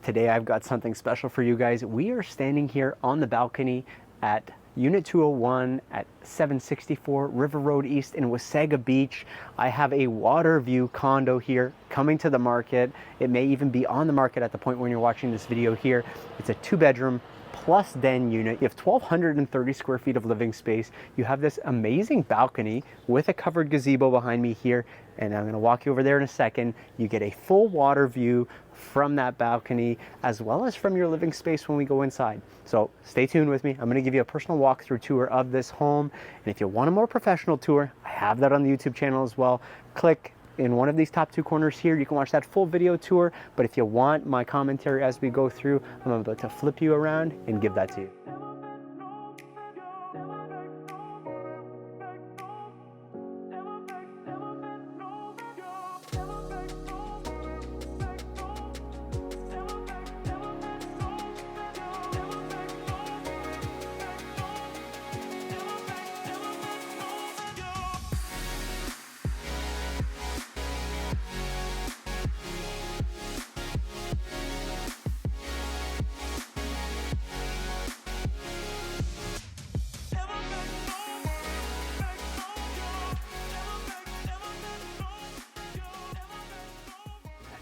Today I've got something special for you guys. We are standing here on the balcony at Unit 201 at 764 River Road East in Wasaga Beach. I have a water view condo here coming to the market. It may even be on the market at the point when you're watching this video here. It's a 2-bedroom plus den unit. You have 1,230 square feet of living space. You have this amazing balcony with a covered gazebo behind me here, and I'm going to walk you over there in a second. You get a full water view from that balcony as well as from your living space when we go inside. So stay tuned with me. I'm going to give you a personal walkthrough tour of this home, and if you want a more professional tour, I have that on the YouTube channel as well. Click in one of these top 2 corners here. You can watch that full video tour, but if you want my commentary as we go through, I'm about to flip you around and give that to you.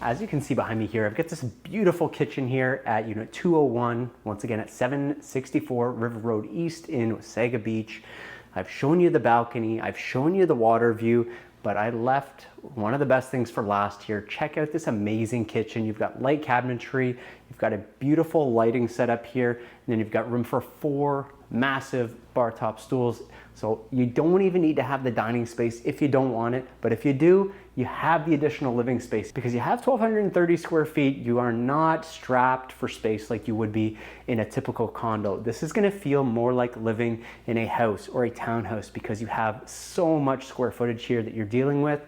As you can see behind me here, I've got this beautiful kitchen here at Unit 201, once again at 764 River Road East in Wasaga Beach. I've shown you the balcony, I've shown you the water view, but I left one of the best things for last here. Check out this amazing kitchen. You've got light cabinetry, you've got a beautiful lighting setup here, and then you've got room for 4 massive bar top stools. So you don't even need to have the dining space if you don't want it, but if you do, you have the additional living space. Because you have 1,230 square feet, you are not strapped for space like you would be in a typical condo. This is gonna feel more like living in a house or a townhouse because you have so much square footage here that you're dealing with.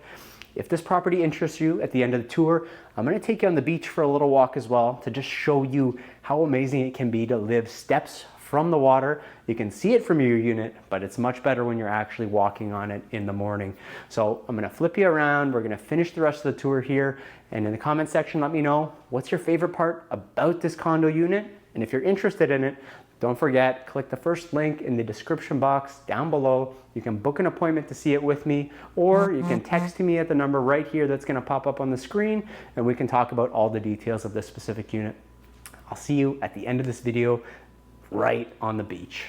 If this property interests you, at the end of the tour, I'm gonna take you on the beach for a little walk as well to just show you how amazing it can be to live steps from the water. You can see it from your unit, but it's much better when you're actually walking on it in the morning. So I'm gonna flip you around. We're gonna finish the rest of the tour here. And in the comment section, let me know what's your favorite part about this condo unit. And if you're interested in it, don't forget, click the first link in the description box down below. You can book an appointment to see it with me, or you can text me at the number right here that's gonna pop up on the screen, and we can talk about all the details of this specific unit. I'll see you at the end of this video right on the beach.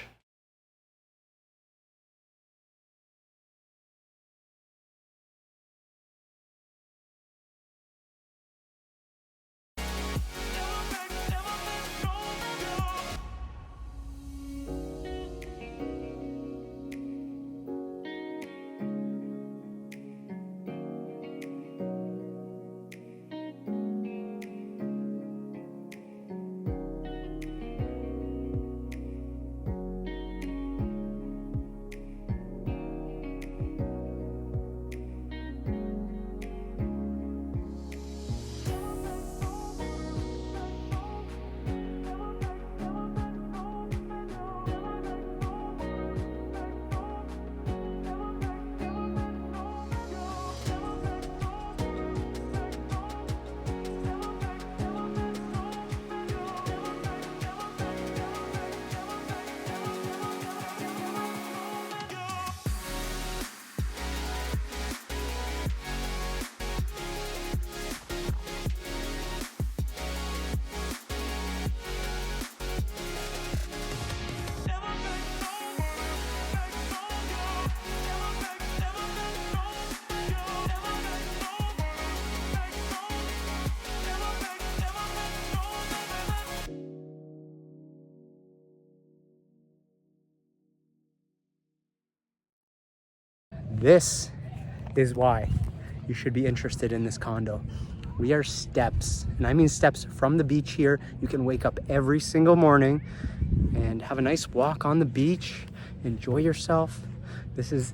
This is why you should be interested in this condo. We are steps, and I mean steps from the beach here. You can wake up every single morning and have a nice walk on the beach, enjoy yourself. This is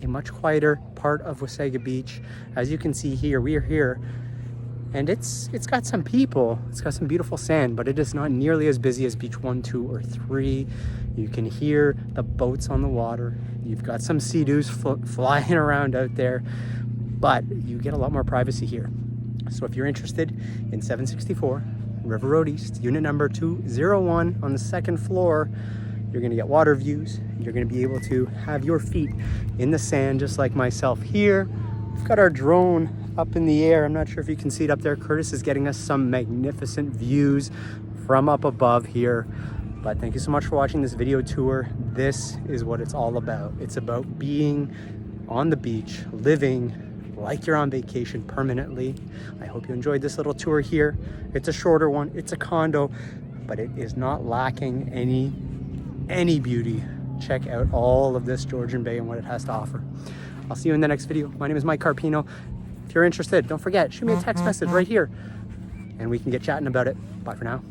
a much quieter part of Wasaga Beach. As you can see here, we are here, and it's got some people, it's got some beautiful sand, but it is not nearly as busy as beach 1, 2, or 3. You can hear the boats on the water. You've got some sea-doos flying around out there, but you get a lot more privacy here. So if you're interested in 764 River Road East, unit number 201 on the second floor, you're gonna get water views. You're gonna be able to have your feet in the sand, just like myself here. We've got our drone up in the air. I'm not sure if you can see it up there. Curtis is getting us some magnificent views from up above here. But thank you so much for watching this video tour. This is what it's all about. It's about being on the beach, living like you're on vacation permanently. I hope you enjoyed this little tour here. It's a shorter one, it's a condo, but it is not lacking any beauty. Check out all of this Georgian Bay and what it has to offer. I'll see you in the next video. My name is Mike Carpino. If you're interested, don't forget, shoot me a text message right here and we can get chatting about it. Bye for now.